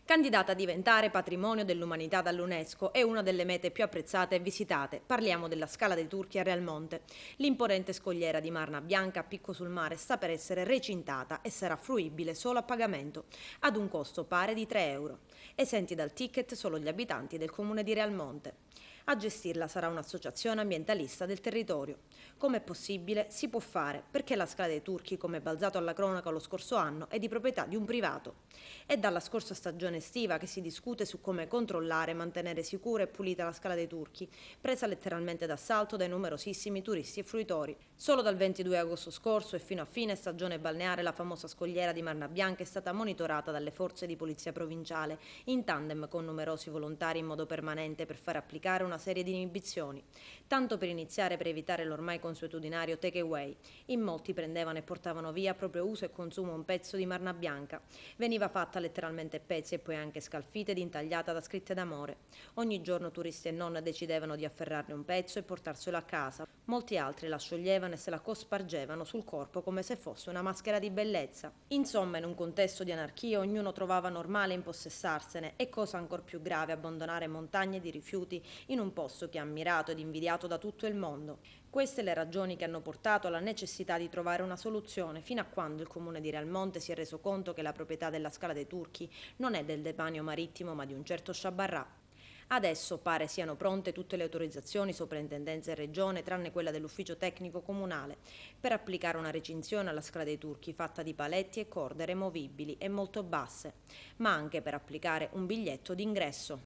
Candidata a diventare patrimonio dell'umanità dall'UNESCO, è una delle mete più apprezzate e visitate. Parliamo della Scala dei Turchi a Realmonte. L'imponente scogliera di marna bianca a picco sul mare sta per essere recintata e sarà fruibile solo a pagamento, ad un costo pari di 3 euro. Esenti dal ticket solo gli abitanti del comune di Realmonte. A gestirla sarà un'associazione ambientalista del territorio. Come è possibile? Si può fare, perché la Scala dei Turchi, come balzato alla cronaca lo scorso anno, è di proprietà di un privato. È dalla scorsa stagione estiva che si discute su come controllare e mantenere sicura e pulita la Scala dei Turchi, presa letteralmente d'assalto dai numerosissimi turisti e fruitori. Solo dal 22 agosto scorso e fino a fine stagione balneare la famosa scogliera di Marna Bianca è stata monitorata dalle forze di polizia provinciale, in tandem con numerosi volontari in modo permanente per far applicare una serie di inibizioni. Tanto per iniziare per evitare l'ormai consuetudinario take away. In molti prendevano e portavano via a proprio uso e consumo un pezzo di Marna Bianca. Veniva fatta letteralmente a pezzi e poi anche scalfita ed intagliata da scritte d'amore. Ogni giorno turisti e non decidevano di afferrarne un pezzo e portarselo a casa. Molti altri la scioglievano e se la cospargevano sul corpo come se fosse una maschera di bellezza. Insomma, in un contesto di anarchia ognuno trovava normale impossessarsene e cosa ancor più grave abbandonare montagne di rifiuti in un posto che è ammirato ed invidiato da tutto il mondo. Queste le ragioni che hanno portato alla necessità di trovare una soluzione, fino a quando il comune di Realmonte si è reso conto che la proprietà della Scala dei Turchi non è del demanio marittimo ma di un certo Sciabarrà. Adesso pare siano pronte tutte le autorizzazioni soprintendenza e regione, tranne quella dell'ufficio tecnico comunale, per applicare una recinzione alla Scala dei Turchi fatta di paletti e corde removibili e molto basse, ma anche per applicare un biglietto d'ingresso.